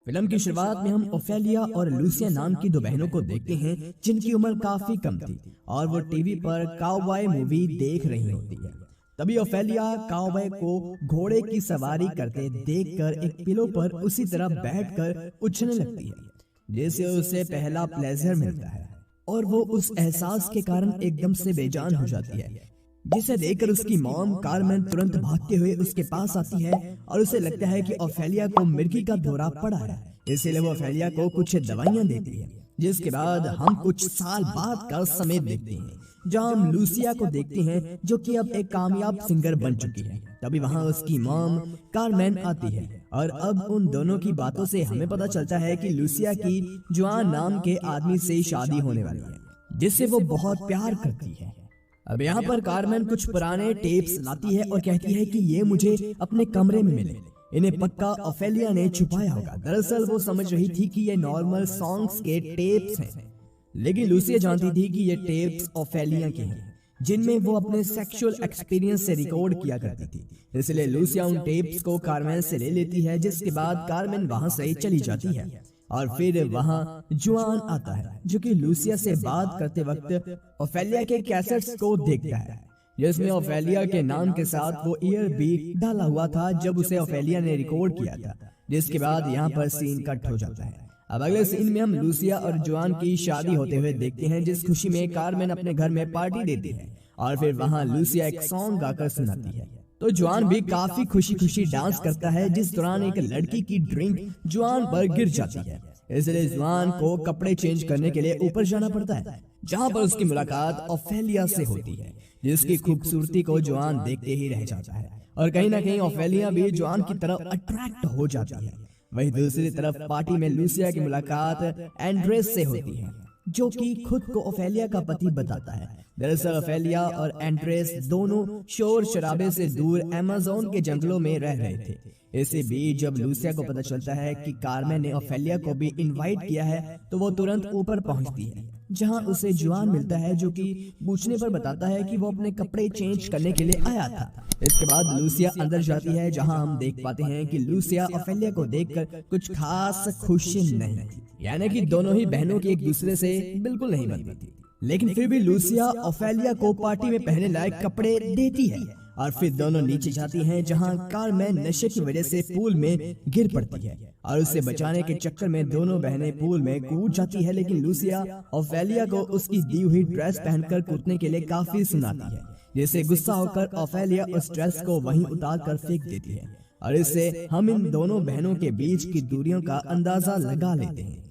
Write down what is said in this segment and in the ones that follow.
Film की शुरुआत में हम ओफेलिया और लूसिया नाम की दो बहनों को देखते हैं जिनकी उम्र काफी कम थी और वो टीवी पर काउबॉय मूवी देख रही होती है। तभी ओफेलिया काउबॉय को घोड़े की सवारी करते देखकर एक पिलो पर उसी तरह बैठकर उछलने लगती है जैसे उसे पहला प्लेजर मिलता है और वो उस एहसास के कारण एकदम से बेजान हो जाती है, जिसे देखकर उसकी मॉम कार्मेन तुरंत भागते हुए उसके पास आती है और उसे लगता है कि ओफेलिया को मिर्गी का दौरा पड़ा है, इसलिए वो ओफेलिया को कुछ दवाइयां देती है। जिसके बाद हम कुछ साल बाद का समय देखते हैं जहां हम लूसिया को देखते हैं जो कि अब एक कामयाब सिंगर बन चुकी है। तभी वहां उसकी मॉम कार्मेन आती है और अब उन दोनों की बातों से हमें पता चलता है कि लूसिया की जुआन नाम के आदमी से शादी होने वाली है जिससे वो बहुत प्यार करती है। अब यहाँ पर कार्मेन कुछ पुराने टेप्स लाती है और कहती है कि ये मुझे अपने कमरे में मिले, इन्हें पक्का ओफेलिया ने छुपाया होगा। दरअसल वो समझ रही थी कि ये नॉर्मल सॉन्ग्स के टेप्स हैं, लेकिन लूसिया जानती थी कि ये टेप्स ओफेलिया के हैं जिनमें वो अपने सेक्सुअल एक्सपीरियंस से रिकॉर्ड किया करती थी। इसलिए लूसिया उन टेप्स को कार्मेन से ले लेती है, जिसके बाद कार्मेन वहां से चली जाती है और फिर वहां जुआन आता है जो कि लूसिया से बात करते वक्त ओफेलिया के कैसेट्स को देखता है जिसमें ओफेलिया के नाम के साथ वो ईयर भी डाला हुआ था जब उसे ओफेलिया ने रिकॉर्ड किया था। जिसके बाद यहाँ पर सीन कट हो जाता है। अब अगले सीन में हम लूसिया और जुआन की शादी होते हुए देखते हैं, जिस खुशी में कार्मेन अपने घर में पार्टी देती है और फिर वहाँ लूसिया एक सॉन्ग गाकर सुनाती है तो जुआन भी काफी खुशी खुशी डांस करता है, जिस दौरान एक लड़की की ड्रिंक जुआन पर गिर जाती है। इसलिए जुआन को कपड़े चेंज करने के लिए ऊपर जाना पड़ता है जहां पर उसकी मुलाकात ओफेलिया से होती है, जिसकी खूबसूरती को जुआन देखते ही रह जाता है और कहीं ना कहीं ओफेलिया भी जुआन की तरफ अट्रैक्ट हो जाती है। वहीं दूसरी तरफ पार्टी में लूसिया की मुलाकात एंड्रेस से होती है जो कि खुद को ओफेलिया का पति बताता है। दरअसल ओफेलिया और एंड्रेस दोनों शोर शराबे से दूर अमेज़न के जंगलों में रह रहे थे। इसी बीच जब लूसिया को पता चलता है कि कार्मेन ने ओफेलिया को भी इनवाइट किया है तो वो तुरंत ऊपर पहुंचती है जहां उसे जुआन मिलता है जो कि पूछने पर बताता है कि वो अपने कपड़े चेंज करने के लिए आया था। इसके बाद लूसिया अंदर जाती है जहां हम देख पाते हैं कि लूसिया ओफेलिया को देखकर कुछ खास खुश नहीं थी, यानी कि दोनों ही बहनों की एक दूसरे से बिल्कुल नहीं बनती थी। लेकिन फिर भी लूसिया ओफेलिया को पार्टी में पहनने लायक कपड़े देती है और फिर दोनों नीचे जाती हैं जहां कार्मेन नशे की वजह से पूल में गिर पड़ती है और उसे बचाने के चक्कर में दोनों बहनें पूल में कूद जाती है। लेकिन लूसिया ओफेलिया को उसकी दी हुई ड्रेस पहनकर कूदने के लिए काफी सुनाती है, जिससे गुस्सा होकर ओफेलिया उस ड्रेस को वहीं उतार कर फेंक देती है और इससे हम इन दोनों बहनों के बीच की दूरियों का अंदाजा लगा लेते हैं।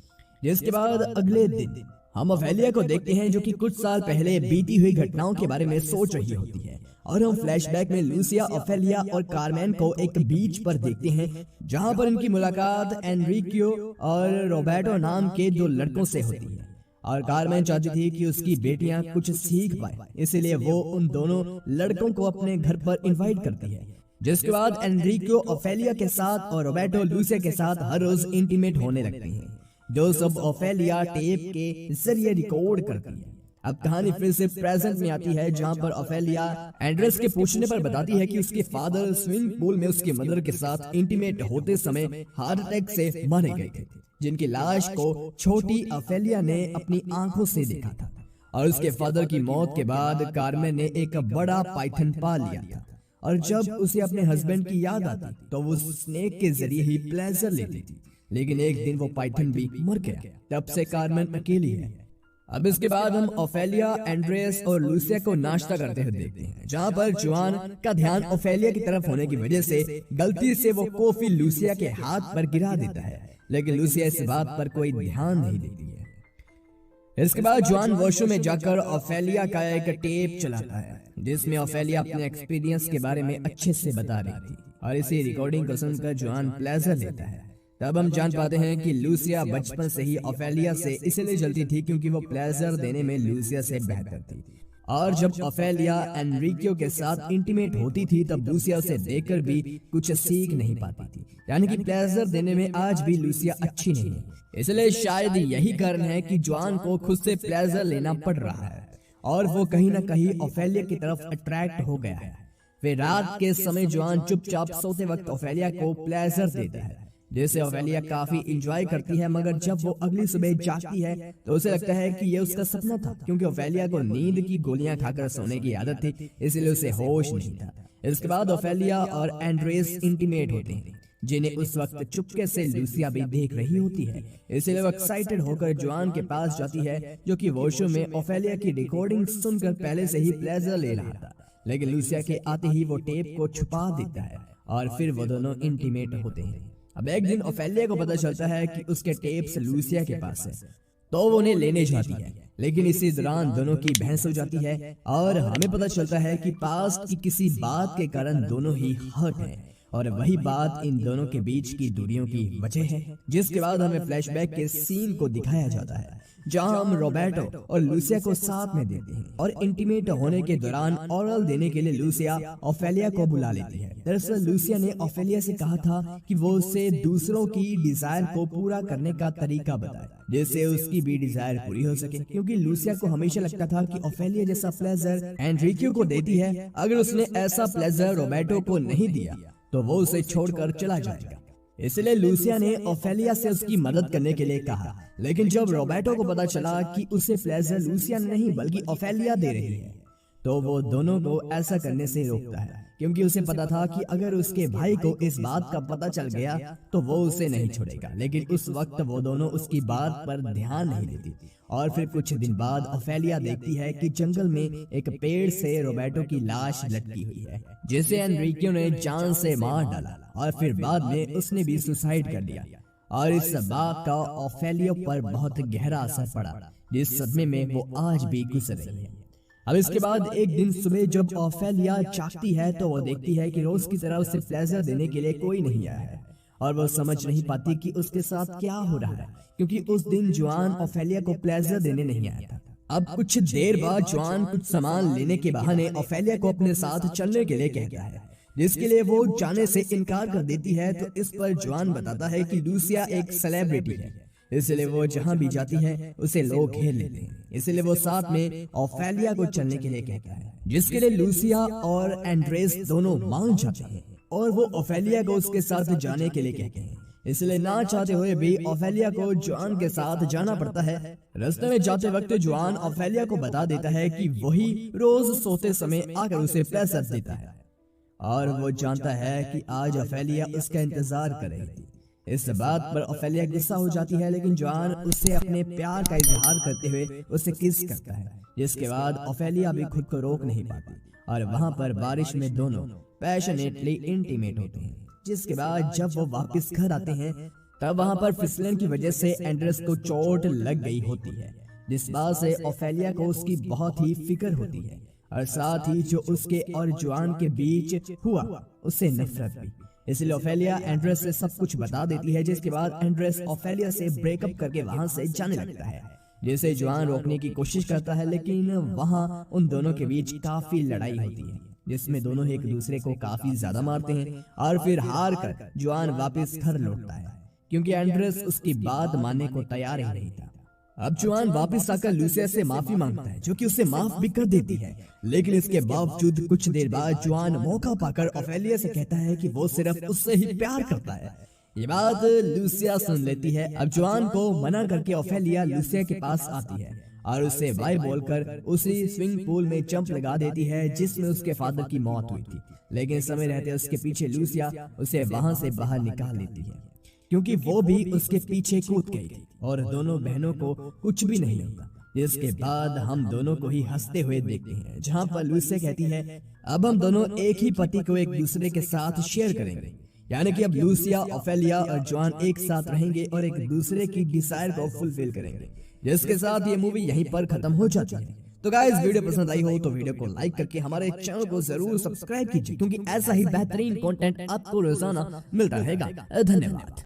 जिसके बाद अगले दिन हम ओफेलिया को देखते हैं जो कि कुछ साल पहले बीती हुई घटनाओं के बारे में सोच रही होती है और हम फ्लैशबैक में लूसिया ओफेलिया और कार्मेन को एक बीच पर देखते हैं जहां पर इनकी मुलाकात एनरिको और रोबर्टो नाम के दो लड़कों से होती है और कार्मेन चाहती थी कि उसकी बेटियां कुछ सीख पाए, इसलिए वो उन दोनों लड़कों को अपने घर पर इनवाइट करती है। जिसके बाद एनरिको ओफेलिया के साथ और रोबर्टो लूसिया के साथ हर रोज इंटीमेट होने लगते हैं, जो सब ओफेलिया टेप के जरिए रिकॉर्ड करती है। अब कहानी फिर से प्रेजेंट में आती है जहां पर ओफेलिया एंड्रेस के पूछने पर बताती है कि उसके फादर स्विमिंग पूल में उसकी मदर के साथ इंटीमेट होते समय हार्ट अटैक से मारे गए थे, जिनकी लाश को छोटी ओफेलिया ने अपनी आंखों से देखा था और उसके फादर की मौत के बाद कार्मेन ने एक बड़ा पाइथन पा लिया था और जब उसे अपने हस्बैंड की याद आती तो वो स्नेक के जरिए ही प्लेजर लेती थी। लेकिन एक दिन वो पाइथन भी मर गया, तब से कार्मेन अकेली है। अब इसके बाद हम ओफेलिया एंड्रेस और लूसिया को नाश्ता करते हुए देखते हैं जहां पर जुआन का ध्यान ओफेलिया की तरफ होने की वजह से गलती से वो कॉफी लूसिया के हाथ पर गिरा देता है, लेकिन लूसिया इस बात पर कोई ध्यान नहीं देती है। इसके बाद जुआन वॉशरूम में जाकर ओफेलिया का एक टेप चलाता है जिसमें ओफेलिया अपने एक्सपीरियंस के बारे में अच्छे से बता रही थी और इसी रिकॉर्डिंग को सुनकर जुआन प्लेजर लेता है। तब हम जान पाते हैं कि लूसिया बचपन से ही ओफेलिया से इसलिए जलती थी क्योंकि वो प्लेजर देने में लूसिया से बेहतर थी और जब ओफेलिया एनरिको के साथ इंटीमेट होती थी तब लूसिया उसे देखकर भी कुछ सीख नहीं पाती थी, यानी कि प्लेजर देने में आज भी लूसिया अच्छी नहीं है। इसलिए शायद यही कारण है कि जुआन को खुद से प्लेजर लेना पड़ रहा है और वो कहीं ना कहीं ओफेलिया की तरफ अट्रैक्ट हो गया है। फिर रात के समय जुआन चुपचाप सोते वक्त ओफेलिया को प्लेजर देता है जिसे ओफेलिया काफी इंजॉय करती है, मगर जब वो अगली सुबह जागती है तो उसे लगता है कि ये उसका सपना था, क्योंकि ओफेलिया को नींद की गोलियां खाकर सोने की आदत थी, इसलिए उसे होश नहीं था। इसके बाद ओफेलिया और एंड्रेस इंटीमेट होते हैं, जिन्हें उस वक्त चुपके से लूसिया भी देख रही होती है। इसलिए वो एक्साइटेड होकर जोआन के पास जाती है, जो कि वॉशरूम में ओफेलिया की रिकॉर्डिंग सुनकर पहले से ही प्लेजर ले रहा था। लेकिन लूसिया के आते ही वो टेप को छुपा देता है और फिर वो दोनों इंटीमेट होते हैं। अब एक दिन ओफेलिया को पता चलता है कि उसके टेप्स लूसिया के पास है, तो वो उन्हें लेने जाती है। लेकिन इसी दौरान दोनों की बहस हो जाती है और हमें पता चलता है कि पास्ट की किसी बात के कारण दोनों ही हर्ट हैं, और वही बात इन दोनों के बीच की दूरियों की वजह है। जिसके बाद हमें फ्लैशबैक के सीन को दिखाया जाता है, जहां हम रोबर्टो और लूसिया को साथ में देखते हैं, और इंटीमेट होने के दौरान ओरल देने के लिए लूसिया ओफेलिया को बुला लेती है। दरअसल लूसिया ने ओफेलिया से कहा था कि वो उसे दूसरों की डिजायर को पूरा करने का तरीका बताए, जिससे उसकी भी डिजायर पूरी हो सके, क्योंकि लूसिया को हमेशा लगता था कि ओफेलिया जैसा प्लेजर एनरिको को देती है, अगर उसने ऐसा प्लेजर रोबर्टो को नहीं दिया तो वो उसे छोड़कर चला जाएगा। इसलिए लूसिया ने ओफेलिया से उसकी मदद करने के लिए कहा। लेकिन जब रोबर्टो को पता चला कि उसे प्लेजर लूसिया नहीं बल्कि ओफेलिया दे रही है, तो वो दोनों को ऐसा करने से रोकता है, क्योंकि उसे पता था कि अगर उसके भाई को इस बात का पता चल गया तो वो उसे नहीं छोड़ेगा। लेकिन उस वक्त वो दोनों उसकी बात पर ध्यान नहीं देती। और फिर कुछ दिन बाद ओफेलिया देखती है कि जंगल में एक पेड़ से रोबर्टो की लाश लटकी हुई है, जिसे एनरिको ने जान से मार डाला, और फिर बाद में उसने भी सुसाइड कर लिया। और इस बात का ओफेलिया पर बहुत गहरा असर पड़ा, जिस सदमे में वो आज भी गुजर रही है। अब इसके बाद एक दिन सुबह जब ओफेलिया जागती है तो वो देखती है कि रोज की तरह उसे प्लेजर देने के लिए कोई नहीं आया है, और वो समझ नहीं पाती कि उसके साथ क्या हो रहा है, क्योंकि उस दिन जोआन ओफेलिया को प्लेजर देने नहीं आया था। अब कुछ देर बाद जोआन कुछ सामान लेने के बहाने ओफेलिया को अपने साथ चलने के लिए कहता है, जिसके लिए वो जाने से इनकार कर देती है। तो इस पर जोआन बताता है कि लूसिया एक सेलिब्रिटी है, इसलिए वो जहां भी जाती है उसे लोग घेर लेते हैं। इसलिए वो साथ में ओफेलिया को चलने के लिए कहता है, जिसके लिए लूसिया और एंड्रेस दोनों मान जाते हैं, और वो ओफेलिया को उसके साथ जाने के लिए कहते हैं। इसलिए ना चाहते हुए भी ओफेलिया को जोआन के साथ जाना पड़ता है। रास्ते में जाते वक्त जोआन ओफेलिया को बता देता है कि वही रोज सोते समय आकर उसे प्लेजर देता है, और वो जानता है कि आज ओफेलिया उसका इंतजार कर रही थी। इस बात पर ओफेलिया गुस्सा हो जाती है, लेकिन जोआन उससे अपने प्यार का इजहार करते हुए उसे किस करता है, जिसके बाद ओफेलिया भी खुद को रोक नहीं पाती, और वहां पर बारिश में दोनों पैशनेटली इंटीमेट होते हैं। जिसके बाद जब वो वापस घर आते हैं तब वहां पर फिसलन की वजह से एंड्रेस को चोट लग गई होती है, जिस बात से ओफेलिया को उसकी बहुत ही फिक्र होती है, और साथ ही जो उसके और जोआन के बीच हुआ उससे नफरत भी। इसलिए ओफेलिया एंड्रेस से सब कुछ बता देती है, जिसके बाद एंड्रेस ओफेलिया से ब्रेकअप करके वहां से जाने लगता है, जिसे जोआन रोकने की कोशिश करता है। लेकिन वहां उन दोनों के बीच काफी लड़ाई होती है, जिसमें दोनों एक दूसरे को काफी ज्यादा मारते हैं, और फिर हार कर जोआन वापस घर लौटता है, क्योंकि एंड्रेस उसकी बात मानने को तैयार ही नहीं था। अब जोआन वापस आकर लूसिया से माफी मांगता है, जो कि उसे माफ भी कर देती है। लेकिन इसके बावजूद कुछ देर बाद जोआन मौका पाकर ओफेलिया से कहता है कि वो सिर्फ उससे ही प्यार करता है। ये बात लूसिया सुन लेती है। अब जोआन को मना करके ओफेलिया लूसिया के पास आती है और उससे बाय बोलकर उसी स्विमिंग पूल में जंप लगा देती है, जिसमें उसके फादर की मौत हुई थी। लेकिन समय रहते उसके पीछे लूसिया उसे वहां से बाहर निकाल लेती है, क्योंकि वो भी उसके पीछे कूद गई थी, और दोनों बहनों को कुछ भी नहीं होता। जिसके बाद हम दोनों को ही हंसते हुए देखते हैं, जहां पर लूसिया कहती है, अब हम दोनों एक ही पति को एक दूसरे के साथ शेयर करेंगे, यानी कि अब लूसिया, ओफेलिया और जोआन एक साथ रहेंगे और एक दूसरे की डिजायर को फुलफिल करेंगे। जिसके साथ ये मूवी यहीं पर खत्म हो जाती है। तो गाइस, वीडियो पसंद आई हो तो वीडियो को लाइक करके हमारे चैनल को जरूर सब्सक्राइब कीजिए, क्योंकि ऐसा ही बेहतरीन कंटेंट आपको रोजाना मिलता रहेगा। धन्यवाद।